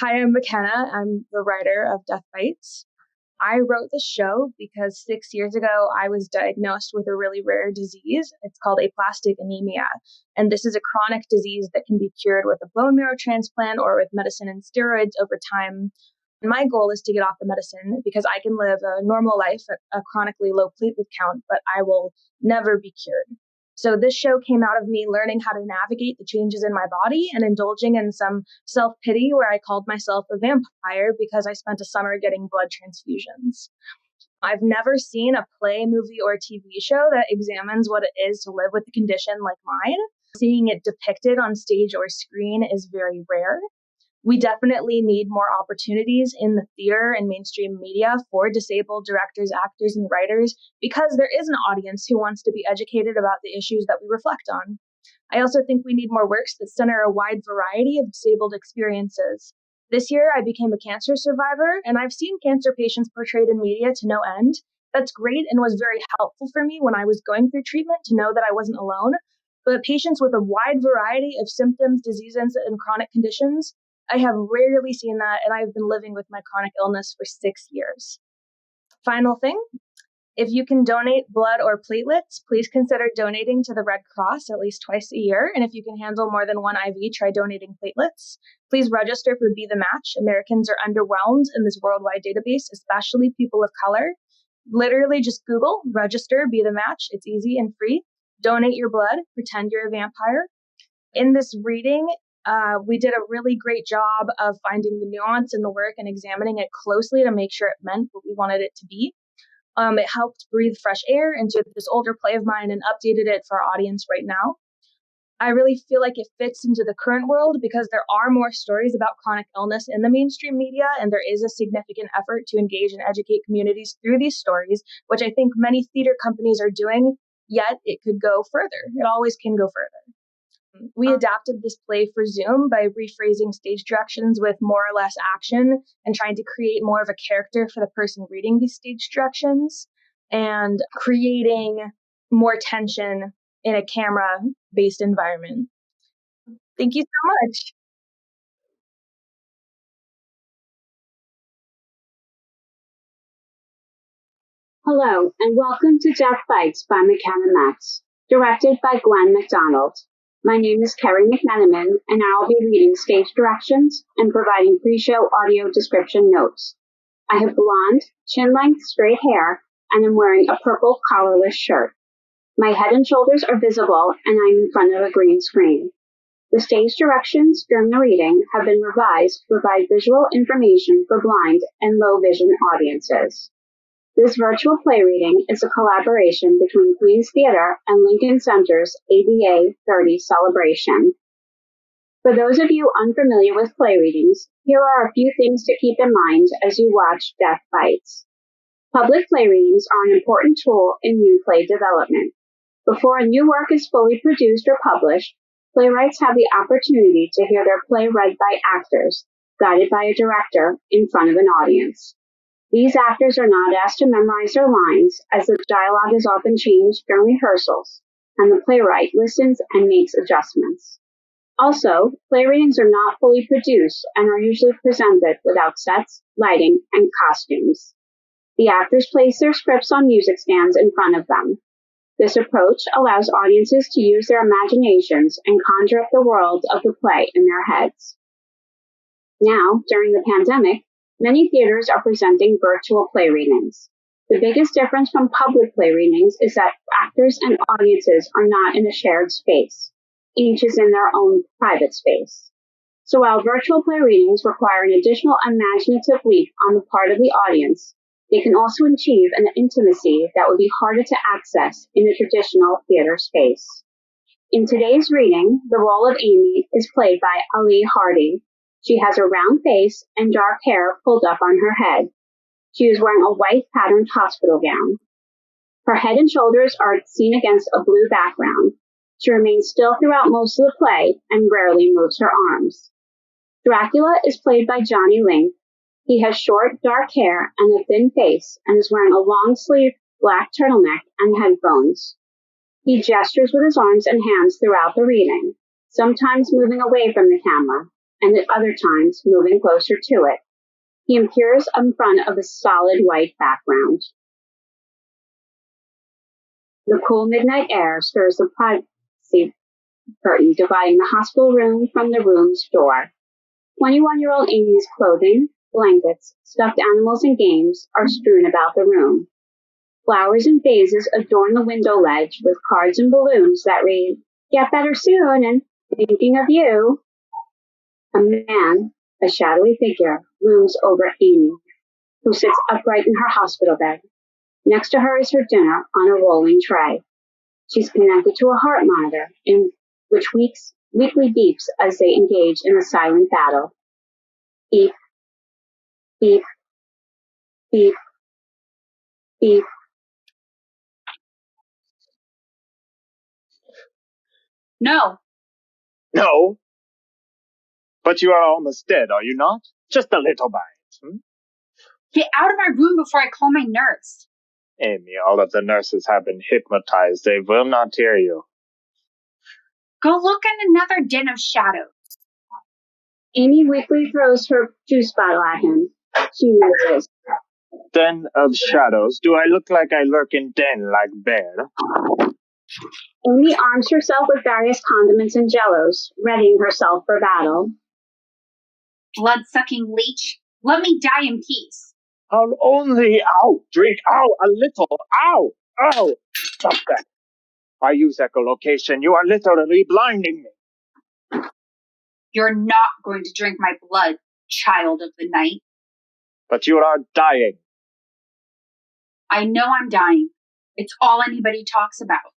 Hi, I'm McKenna. I'm the writer of Death Bites. I wrote the show because 6 years ago I was diagnosed with a really rare disease. It's called aplastic anemia. And this is a chronic disease that can be cured with a bone marrow transplant or with medicine and steroids over time. And my goal is to get off the medicine because I can live a normal life at a chronically low platelet count, but I will never be cured. So this show came out of me learning how to navigate the changes in my body and indulging in some self-pity where I called myself a vampire because I spent a summer getting blood transfusions. I've never seen a play, movie, or TV show that examines what it is to live with a condition like mine. Seeing it depicted on stage or screen is very rare. We definitely need more opportunities in the theater and mainstream media for disabled directors, actors, and writers because there is an audience who wants to be educated about the issues that we reflect on. I also think we need more works that center a wide variety of disabled experiences. This year, I became a cancer survivor, and I've seen cancer patients portrayed in media to no end. That's great and was very helpful for me when I was going through treatment to know that I wasn't alone. But patients with a wide variety of symptoms, diseases, and chronic conditions, I have rarely seen that, and I've been living with my chronic illness for 6 years. Final thing, if you can donate blood or platelets, please consider donating to the Red Cross at least twice a year. And if you can handle more than one IV, try donating platelets. Please register for Be the Match. Americans are underwhelmed in this worldwide database, especially people of color. Literally just Google, register, Be the Match. It's easy and free. Donate your blood, pretend you're a vampire. In this reading, we did a really great job of finding the nuance in the work and examining it closely to make sure it meant what we wanted it to be. It helped breathe fresh air into this older play of mine and updated it for our audience right now. I really feel like it fits into the current world because there are more stories about chronic illness in the mainstream media, and there is a significant effort to engage and educate communities through these stories, which I think many theater companies are doing, yet it could go further. It always can go further. We adapted this play for Zoom by rephrasing stage directions with more or less action and trying to create more of a character for the person reading these stage directions and creating more tension in a camera-based environment. Thank you so much. Hello, and welcome to Death Bites by Makena Metz, directed by Gwynn MacDonald. My name is Kerry McMenamin, and I will be reading stage directions and providing pre-show audio description notes. I have blonde, chin-length straight hair, and am wearing a purple collarless shirt. My head and shoulders are visible, and I'm in front of a green screen. The stage directions during the reading have been revised to provide visual information for blind and low vision audiences. This virtual play reading is a collaboration between Queen's Theatre and Lincoln Center's ABA 30 celebration. For those of you unfamiliar with play readings, here are a few things to keep in mind as you watch Death Bites. Public play readings are an important tool in new play development. Before a new work is fully produced or published, playwrights have the opportunity to hear their play read by actors, guided by a director, in front of an audience. These actors are not asked to memorize their lines, as the dialogue is often changed during rehearsals, and the playwright listens and makes adjustments. Also, play readings are not fully produced and are usually presented without sets, lighting, and costumes. The actors place their scripts on music stands in front of them. This approach allows audiences to use their imaginations and conjure up the world of the play in their heads. Now, during the pandemic, many theaters are presenting virtual play readings. The biggest difference from public play readings is that actors and audiences are not in a shared space. Each is in their own private space. So while virtual play readings require an additional imaginative leap on the part of the audience, they can also achieve an intimacy that would be harder to access in a traditional theater space. In today's reading, the role of Amy is played by Ali Hardy. She has a round face and dark hair pulled up on her head. She is wearing a white patterned hospital gown. Her head and shoulders are seen against a blue background. She remains still throughout most of the play and rarely moves her arms. Dracula is played by Johnny Link. He has short, dark hair and a thin face and is wearing a long-sleeved black turtleneck and headphones. He gestures with his arms and hands throughout the reading, sometimes moving away from the camera, and at other times moving closer to it. He appears in front of a solid white background. The cool midnight air stirs the privacy curtain dividing the hospital room from the room's door. 21-year-old Amy's clothing, blankets, stuffed animals, and games are strewn about the room. Flowers and vases adorn the window ledge with cards and balloons that read, "Get better soon," and "Thinking of you." A man, a shadowy figure, looms over Amy, who sits upright in her hospital bed. Next to her is her dinner on a rolling tray. She's connected to a heart monitor, in which weekly beeps as they engage in a silent battle. Beep, beep, beep, beep. No. No? But you are almost dead, are you not? Just a little bite. Get out of my room before I call my nurse. Amy, all of the nurses have been hypnotized. They will not hear you. Go look in another den of shadows. Amy weakly throws her juice bottle at him. She loses. Den of shadows? Do I look like I lurk in den like bear? Amy arms herself with various condiments and jellos, readying herself for battle. Blood-sucking leech, let me die in peace. I'll only, drink, a little, ow. Stop that. I use echolocation. You are literally blinding me. You're not going to drink my blood, child of the night. But you are dying. I know I'm dying. It's all anybody talks about.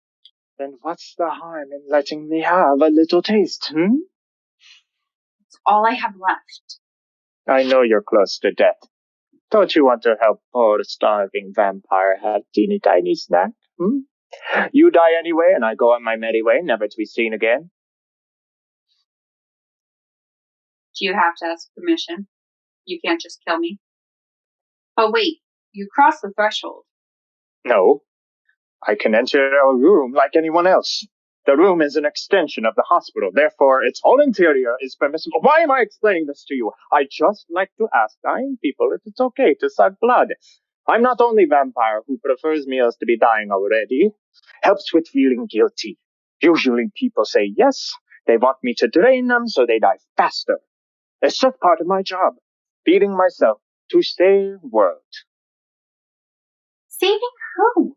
Then what's the harm in letting me have a little taste, It's all I have left. I know you're close to death. Don't you want to help poor starving vampire have teeny tiny snack? You die anyway, and I go on my merry way, never to be seen again. Do you have to ask permission? You can't just kill me. Oh wait, you crossed the threshold. No. I can enter a room like anyone else. The room is an extension of the hospital, therefore its whole interior is permissible. Why am I explaining this to you? I just like to ask dying people if it's okay to suck blood. I'm not only vampire who prefers meals to be dying already. Helps with feeling guilty. Usually people say yes, they want me to drain them so they die faster. It's just part of my job. Feeding myself to save world. Saving who?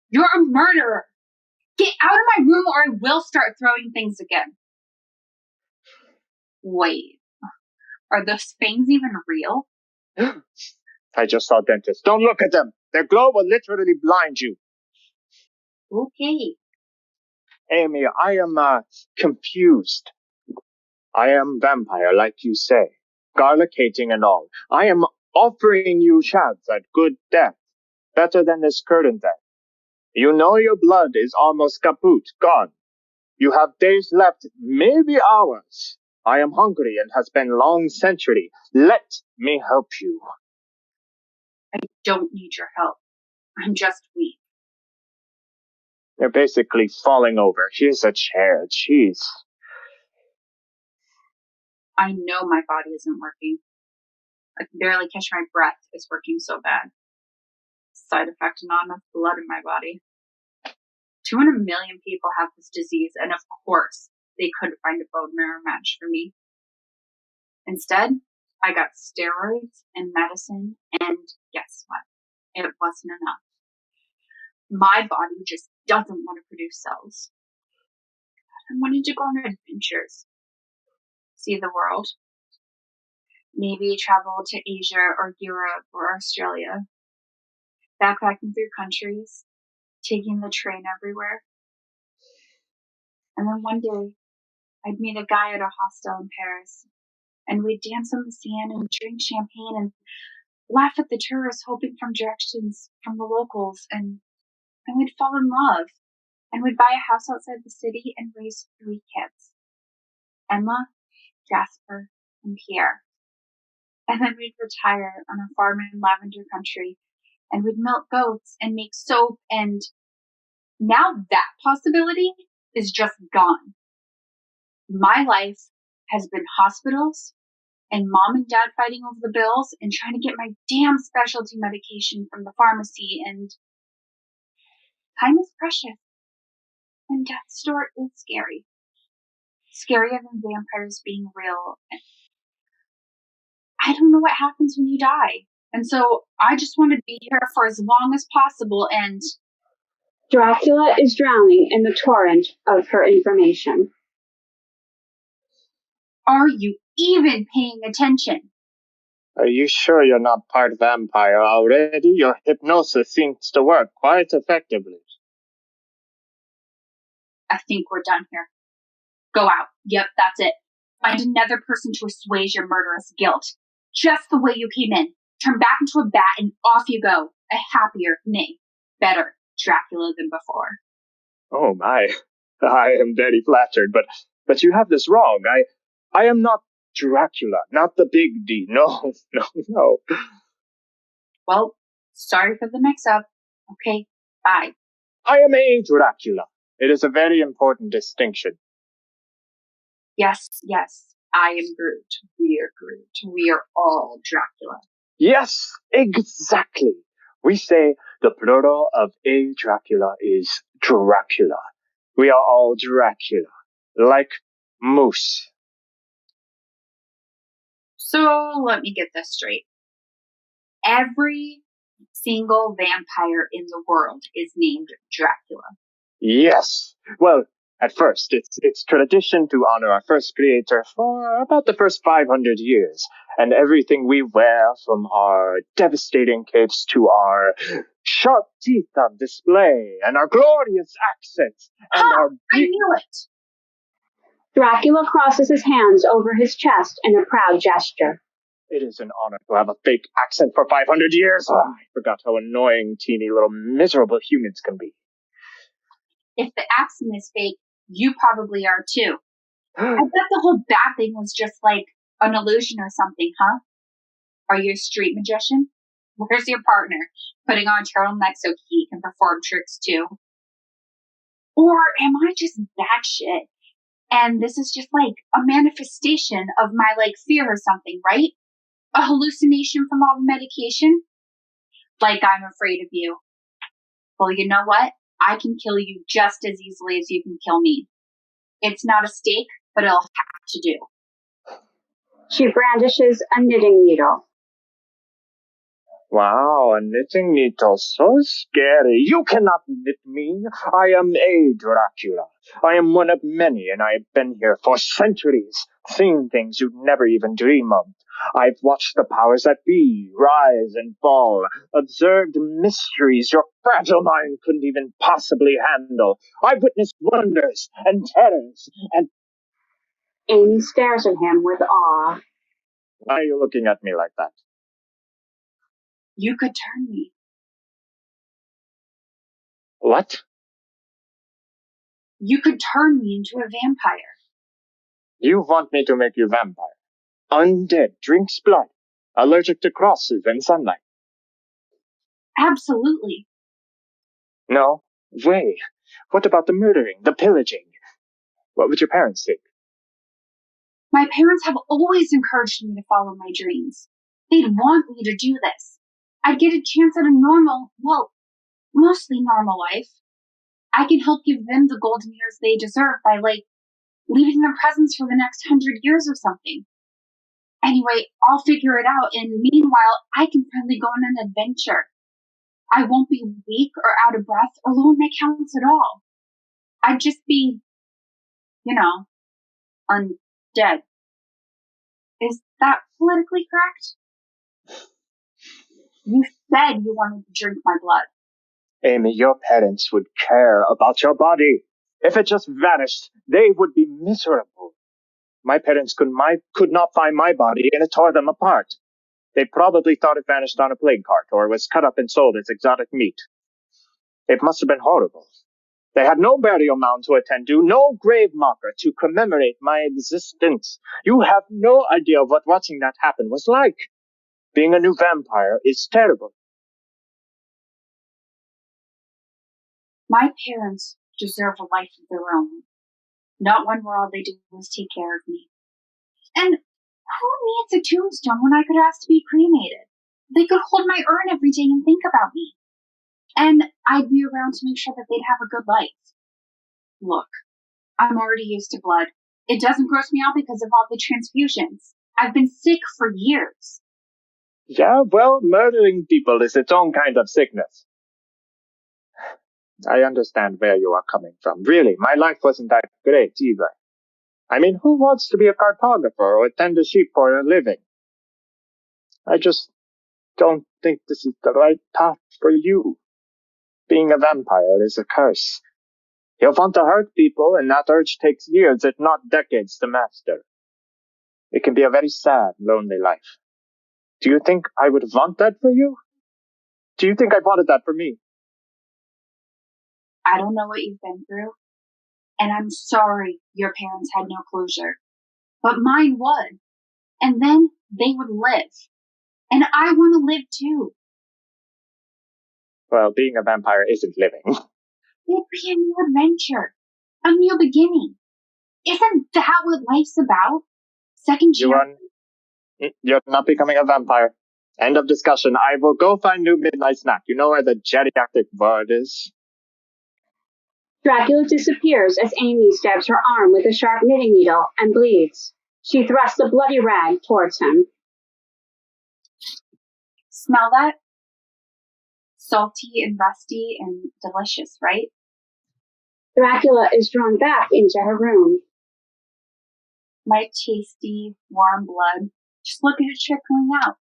You're a murderer. Get out of my room or I will start throwing things again. Wait, are those fangs even real? I just saw dentists. Don't look at them. Their glow will literally blind you. Okay. Amy, I am confused. I am vampire, like you say. Garlic hating and all. I am offering you shots at good death. Better than this current death. You know your blood is almost kaput, gone. You have days left, maybe hours. I am hungry and has been long century. Let me help you. I don't need your help. I'm just weak. You're basically falling over. Here's a chair. Jeez. I know my body isn't working. I can barely catch my breath. It's working so bad. Side effect, not enough blood in my body. 200 million people have this disease, and of course, they couldn't find a bone marrow match for me. Instead, I got steroids and medicine, and guess what? It wasn't enough. My body just doesn't want to produce cells. I wanted to go on adventures. See the world. Maybe travel to Asia or Europe or Australia. Backpacking through countries. Taking the train everywhere. And then one day, I'd meet a guy at a hostel in Paris. And we'd dance on the sand and drink champagne and laugh at the tourists hoping for directions from the locals. And we'd fall in love. And we'd buy a house outside the city and raise 3 kids. Emma, Jasper, and Pierre. And then we'd retire on a farm in lavender country. And we'd milk goats and make soap, and now that possibility is just gone. My life has been hospitals and mom and dad fighting over the bills and trying to get my damn specialty medication from the pharmacy, and time is precious. And death's door is scary. Scarier than vampires being real. I don't know what happens when you die. And so I just want to be here for as long as possible, and Dracula is drowning in the torrent of her information. are you even paying attention? Are you sure you're not part vampire already? Your hypnosis seems to work quite effectively. I think we're done here. Go out. Yep, that's it. Find another person to assuage your murderous guilt. Just the way you came in. Turn back into a bat and off you go. A happier, nay, better Dracula than before. Oh my, I am very flattered, but you have this wrong. I am not Dracula, not the big D. No, no, no. Well, sorry for the mix-up. Okay, bye. I am a Dracula. It is a very important distinction. Yes, I am Groot. We are Groot. We are all Dracula. Yes, exactly. We say the plural of a Dracula is Dracula. We are all Dracula, like moose. So let me get this straight. Every single vampire in the world is named Dracula. Yes. Well, at first, it's tradition to honor our first creator for about the first 500 years. And everything we wear, from our devastating capes to our sharp teeth on display, and our glorious accents, and our... I knew it! Dracula crosses his hands over his chest in a proud gesture. It is an honor to have a fake accent for 500 years. Oh, I forgot how annoying teeny little miserable humans can be. If the accent is fake, you probably are too. I bet the whole bat thing was just like an illusion or something, huh? Are you a street magician? Where's your partner? Putting on a turtleneck so he can perform tricks too? Or am I just bad shit? And this is just like a manifestation of my like fear or something, right? A hallucination from all the medication? Like I'm afraid of you. Well, you know what? I can kill you just as easily as you can kill me. It's not a stake, but it'll have to do. She brandishes a knitting needle. Wow, a knitting needle, so scary. You cannot knit me. I am a Dracula. I am one of many, and I have been here for centuries, seen things you'd never even dream of. I've watched the powers that be rise and fall, observed mysteries your fragile mind couldn't even possibly handle. I've witnessed wonders and terrors, and... Amy stares at him with awe. Why are you looking at me like that? You could turn me. What? You could turn me into a vampire. You want me to make you vampire? Undead, drinks blood, allergic to crosses and sunlight. Absolutely. No way. What about the murdering, the pillaging? What would your parents think? My parents have always encouraged me to follow my dreams. They'd want me to do this. I'd get a chance at a normal, well, mostly normal life. I can help give them the golden years they deserve by, like, leaving their presence for the next 100 years or something. Anyway, I'll figure it out, and meanwhile, I can finally go on an adventure. I won't be weak or out of breath or low in my counts at all. I'd just be, undead. Is that politically correct? You said you wanted to drink my blood. Amy, your parents would care about your body. If it just vanished, they would be miserable. My parents could not find my body, and it tore them apart. They probably thought it vanished on a plague cart or was cut up and sold as exotic meat. It must have been horrible. They had no burial mound to attend to, no grave marker to commemorate my existence. You have no idea what watching that happen was like. Being a new vampire is terrible. My parents deserve a life of their own, not one where all they do is take care of me. And who needs a tombstone when I could ask to be cremated? They could hold my urn every day and think about me. And I'd be around to make sure that they'd have a good life. Look, I'm already used to blood. It doesn't gross me out because of all the transfusions. I've been sick for years. Yeah, well, murdering people is its own kind of sickness. I understand where you are coming from. Really, my life wasn't that great either. I mean, who wants to be a cartographer or tend a sheep for a living? I just don't think this is the right path for you. Being a vampire is a curse. You'll want to hurt people, and that urge takes years, if not decades, to master. It can be a very sad, lonely life. Do you think I would want that for you? Do you think I wanted that for me? I don't know what you've been through, and I'm sorry your parents had no closure. But mine would. And then they would live. And I want to live too. Well, being a vampire isn't living. It'd be a new adventure. A new beginning. Isn't that what life's about? Second chance. You're not becoming a vampire. End of discussion. I will go find new midnight snack. You know where the geriatric ward is? Dracula disappears as Amy stabs her arm with a sharp knitting needle and bleeds. She thrusts a bloody rag towards him. Smell that? Salty and rusty and delicious, right? Dracula is drawn back into her room. My tasty, warm blood. Just look at it trickling out.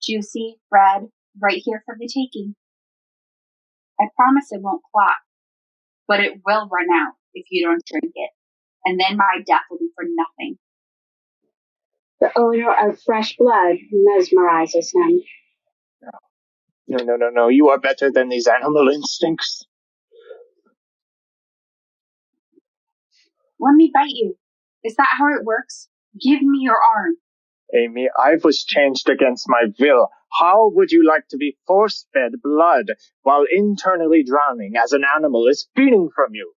Juicy, red, right here for the taking. I promise it won't clot, but it will run out if you don't drink it. And then my death will be for nothing. The odor of fresh blood mesmerizes him. No. You are better than these animal instincts. Let me bite you. Is that how it works? Give me your arm. Amy, I was changed against my will. How would you like to be force-fed blood while internally drowning as an animal is feeding from you?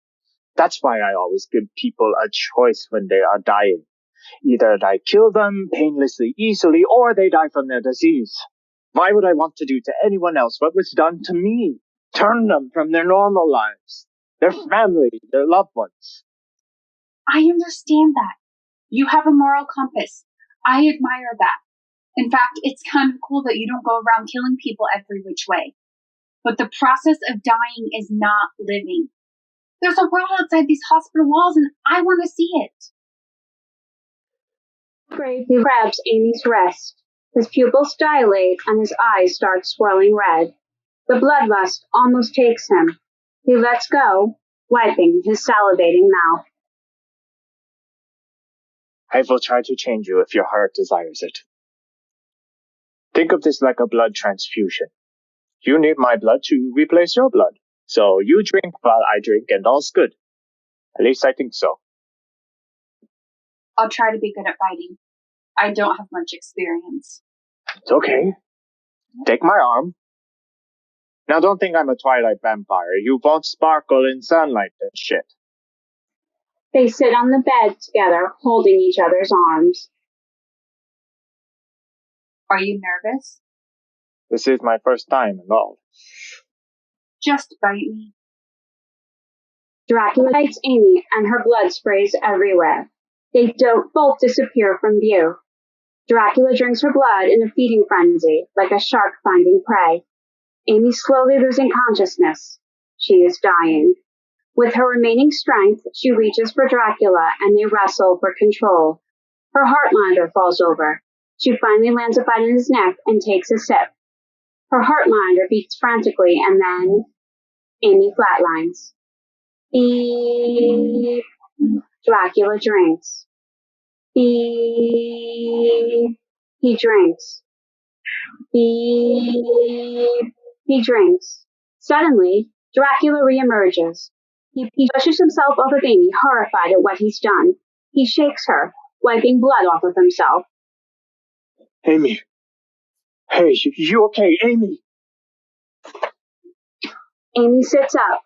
That's why I always give people a choice when they are dying. Either I kill them painlessly, easily, or they die from their disease. Why would I want to do to anyone else what was done to me? Turn them from their normal lives, their family, their loved ones. I understand that. You have a moral compass. I admire that. In fact, it's kind of cool that you don't go around killing people every which way. But the process of dying is not living. There's a world outside these hospital walls, and I want to see it. He grabs Amy's wrist. His pupils dilate and his eyes start swirling red. The bloodlust almost takes him. He lets go, wiping his salivating mouth. I will try to change you if your heart desires it. Think of this like a blood transfusion. You need my blood to replace your blood. So you drink while I drink and all's good. At least I think so. I'll try to be good at fighting. I don't have much experience. It's okay. Take my arm. Now don't think I'm a Twilight vampire. You won't sparkle in sunlight and shit. They sit on the bed together, holding each other's arms. Are you nervous? This is my first time and all. Just bite me. Dracula bites Amy and her blood sprays everywhere. They both disappear from view. Dracula drinks her blood in a feeding frenzy, like a shark finding prey. Amy slowly losing consciousness. She is dying. With her remaining strength, she reaches for Dracula and they wrestle for control. Her heart monitor falls over. She finally lands a bite in his neck and takes a sip. Her heart monitor beats frantically and then Amy flatlines. Beep. Dracula drinks. Beep. He drinks. Beep. He drinks. Suddenly, Dracula reemerges. He pushes himself off of Amy, horrified at what he's done. He shakes her, wiping blood off of himself. Amy. Hey, you okay, Amy? Amy sits up.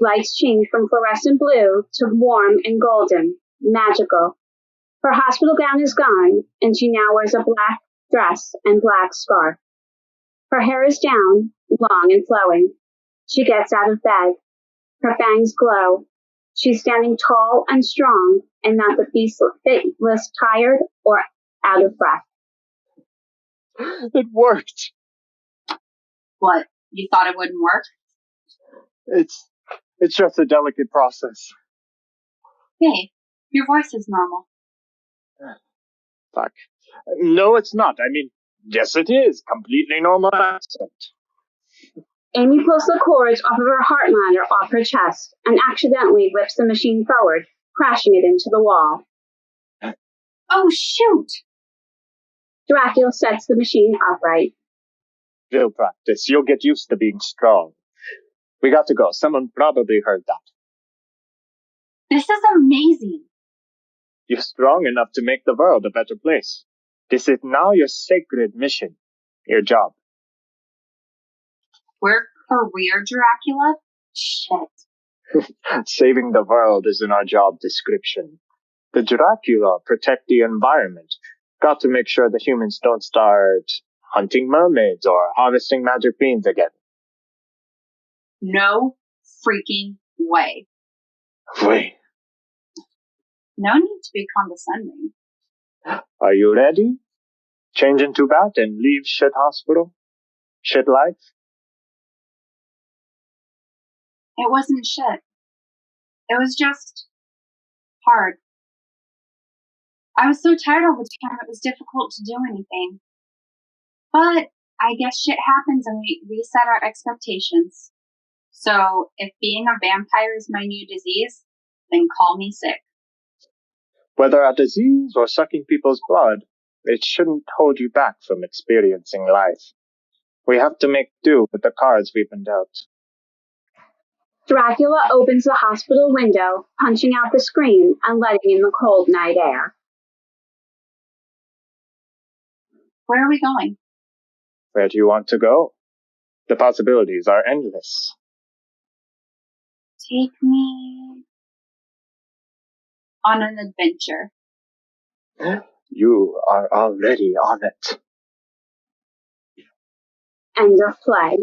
Lights change from fluorescent blue to warm and golden, magical. Her hospital gown is gone, and she now wears a black dress and black scarf. Her hair is down, long and flowing. She gets out of bed. Her fangs glow. She's standing tall and strong, and not the least tired or out of breath. It worked. What? You thought it wouldn't work? It's just a delicate process. Hey, your voice is normal. Fuck. No, it's not. I mean, yes, it is. Completely normal accent. Amy pulls the cords off of her heart monitor off her chest and accidentally whips the machine forward, crashing it into the wall. Oh, shoot! Dracula sets the machine upright. Drill practice. You'll get used to being strong. We got to go. Someone probably heard that. This is amazing. You're strong enough to make the world a better place. This is now your sacred mission. Your job. We're career Dracula? Shit. Saving the world is in our job description. The Dracula protect the environment. Got to make sure the humans don't start hunting mermaids or harvesting magic beans again. No freaking way. Wait, No need to be condescending. are you ready? Change into bat and leave shit hospital? Shit life? It wasn't shit. It was just hard. I was so tired all the time, it was difficult to do anything. But I guess shit happens and we reset our expectations. So if being a vampire is my new disease, then call me sick. Whether a disease or sucking people's blood, it shouldn't hold you back from experiencing life. We have to make do with the cards we've been dealt. Dracula opens the hospital window, punching out the screen and letting in the cold night air. Where are we going? Where do you want to go? The possibilities are endless. Take me on an adventure. You are already on it. End of play.